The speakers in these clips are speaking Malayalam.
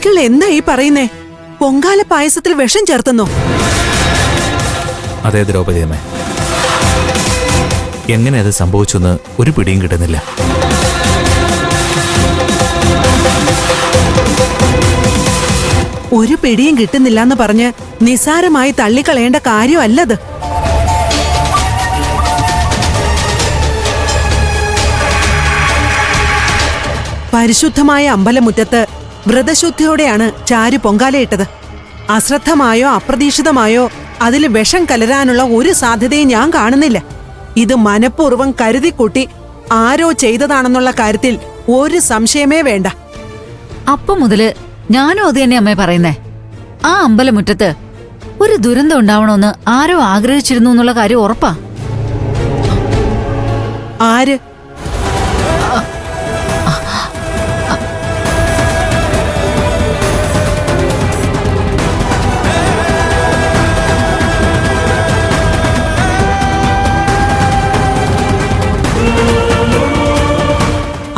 അങ്കിൾ എന്താ ഈ പറയുന്നേ? പൊങ്കാല പായസത്തിൽ വിഷം ചേർത്തുന്നോ? അതെ ദ്രൗപദി അമ്മേ, എങ്ങനെ അത് സംഭവിച്ചെന്ന് ഒരു പിടിയും കിട്ടുന്നില്ല. ഒരു പിടിയും കിട്ടുന്നില്ലെന്ന് പറഞ്ഞ് നിസാരമായി തള്ളിക്കളയേണ്ട കാര്യമല്ലത്. പരിശുദ്ധമായ അമ്പലമുറ്റത്ത് വ്രതശുദ്ധിയോടെയാണ് ചാരു പൊങ്കാലയിട്ടത്. അശ്രദ്ധമായോ അപ്രതീക്ഷിതമായോ അതിൽ വിഷം കലരാനുള്ള ഒരു സാധ്യതയും ഞാൻ കാണുന്നില്ല. ഇത് മനഃപൂർവ്വം കരുതിക്കൂട്ടി ആരോ ചെയ്തതാണെന്നുള്ള കാര്യത്തിൽ ഒരു സംശയമേ വേണ്ട. അപ്പം മുതല് ഞാനും അത് തന്നെ അമ്മേ പറയുന്നേ. ആ അമ്പലമുറ്റത്ത് ഒരു ദുരന്തം ഉണ്ടാവണമെന്ന് ആരോ ആഗ്രഹിച്ചിരുന്നു എന്നുള്ള കാര്യം ഉറപ്പാ. ആര്?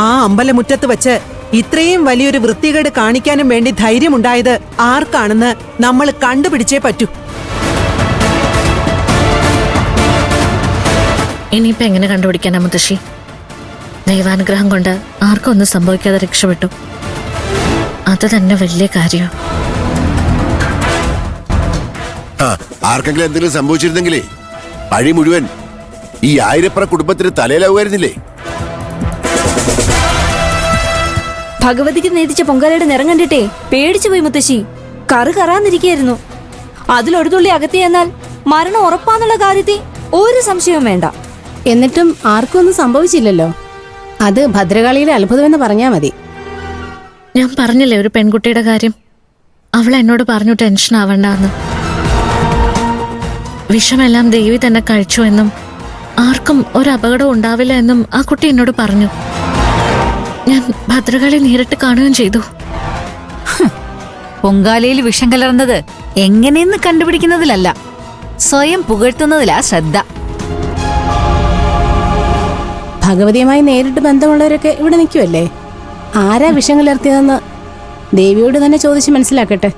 ആ അമ്പലമുറ്റത്ത് വച്ച് ഇത്രയും വലിയൊരു വൃത്തികേട് കാണിക്കാനും വേണ്ടി ധൈര്യമുണ്ടായത് ആർക്കാണെന്ന് നമ്മൾ കണ്ടുപിടിച്ചേ പറ്റൂ. ഇനിയിപ്പോ എങ്ങനെ കണ്ടുപിടിക്കാനാ മുത്തശ്ശി? ദൈവാനുഗ്രഹം കൊണ്ട് ആർക്കും ഒന്നും സംഭവിക്കാതെ രക്ഷപ്പെട്ടു. അത് തന്നെ വലിയ കാര്യം. ആർക്കെങ്കിലും എന്തെങ്കിലും സംഭവിച്ചിരുന്നെങ്കിലേ പഴി മുഴുവൻ ഈ ആയിരപ്പുറ കുടുംബത്തിന് തലയിലാവുമായിരുന്നില്ലേ? ഭഗവതിക്ക് നേതിച്ച പൊങ്കാലയുടെ നിറം കണ്ടിട്ടേ പേടിച്ചു പോയി മുത്തശ്ശി. കറു കറാന്നിരിക്കുകയായിരുന്നു. അതിലൊരു തുള്ളി അകത്തി എന്നാൽ മരണം ഉറപ്പാന്നുള്ള കാര്യത്തിൽ ഒരു സംശയവും വേണ്ട. എന്നിട്ടും ആർക്കും ഒന്നും സംഭവിച്ചില്ലല്ലോ. അത് ഭദ്രകാളിയുടെ അത്ഭുതമെന്ന് പറഞ്ഞാ മതി. ഞാൻ പറഞ്ഞില്ലേ ഒരു പെൺകുട്ടിയുടെ കാര്യം, അവൾ എന്നോട് പറഞ്ഞു ടെൻഷൻ ആവണ്ടെന്ന്. വിഷമെല്ലാം ദേവി തന്നെ കഴിച്ചു എന്നും ആർക്കും ഒരു അപകടം ഉണ്ടാവില്ല എന്നും ആ കുട്ടി എന്നോട് പറഞ്ഞു. ഞാൻ ഭദ്രകാളി നേരിട്ട് കാണുകയും ചെയ്തു. പൊങ്കാലയിൽ വിഷം കലർന്നത് എങ്ങനെയെന്ന് കണ്ടുപിടിക്കുന്നതിലല്ല, സ്വയം പുകഴ്ത്തുന്നതിലാ ശ്രദ്ധ. ഭഗവതിയുമായി നേരിട്ട് ബന്ധമുള്ളവരൊക്കെ ഇവിടെ നിൽക്കുമല്ലേ? ആരാ വിഷം കലർത്തിയതെന്ന് ദേവിയോട് തന്നെ ചോദിച്ച് മനസ്സിലാക്കട്ടെ.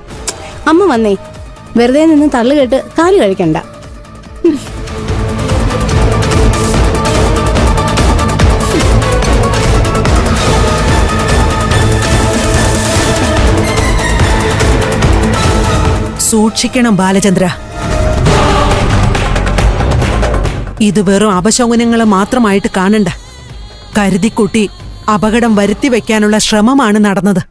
അമ്മ വന്നേ, വെറുതെ നിന്ന് തള്ളുകെട്ട് കാല് കഴിക്കണ്ട. സൂക്ഷിക്കണം ബാലചന്ദ്ര. ഇത് വെറും അപശകുനങ്ങളെ മാത്രമായിട്ട് കാണണ്ട. കരുതിക്കൂട്ടി അപകടം വരുത്തി വയ്ക്കാനുള്ള ശ്രമമാണ് നടന്നത്.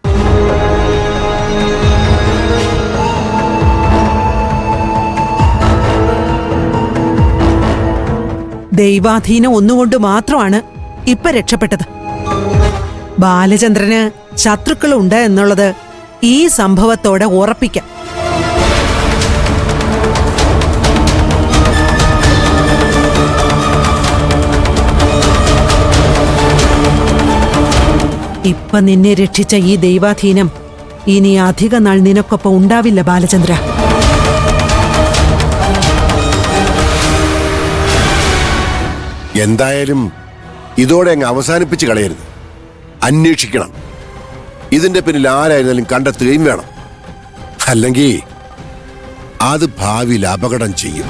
ദൈവാധീനം ഒന്നുകൊണ്ട് മാത്രമാണ് ഇപ്പൊ രക്ഷപ്പെട്ടത്. ബാലചന്ദ്രന് ശത്രുക്കളുണ്ട് എന്നുള്ളത് ഈ സംഭവത്തോടെ ഉറപ്പിക്കാം. ഇപ്പൊ നിന്നെ രക്ഷിച്ച ഈ ദൈവാധീനം ഇനി അധിക നാൾ നിനക്കൊപ്പം ഉണ്ടാവില്ല ബാലചന്ദ്ര. എന്തായാലും ഇതോടെ അങ്ങ് അവസാനിപ്പിച്ച് കളയരുത്. അന്വേഷിക്കണം. ഇതിന്റെ പിന്നിൽ ആരായിരുന്നാലും കണ്ടെത്തുകയും വേണം. അല്ലെങ്കിൽ അത് ഭാവിയിൽ അപകടം ചെയ്യും.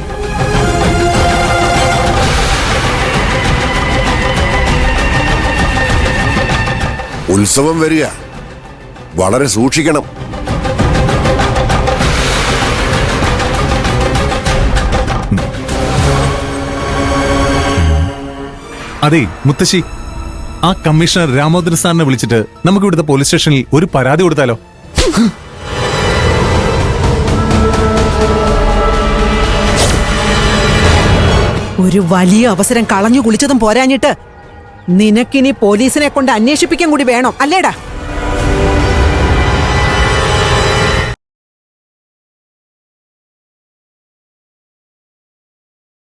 ഉത്സവം വരിക, വളരെ സൂക്ഷിക്കണം. അതെ മുത്തശ്ശി, ആ കമ്മീഷണർ രാമോദരൻ സാറിനെ വിളിച്ചിട്ട് നമുക്ക് ഇവിടുത്തെ പോലീസ് സ്റ്റേഷനിൽ ഒരു പരാതി കൊടുത്താലോ? ഒരു വലിയ അവസരം കളഞ്ഞു കുളിച്ചതും പോരാഞ്ഞിട്ട് നിനക്കിനി പോലീസിനെ കൊണ്ട് അന്വേഷിപ്പിക്കാൻ കൂടി വേണം അല്ലേടാ?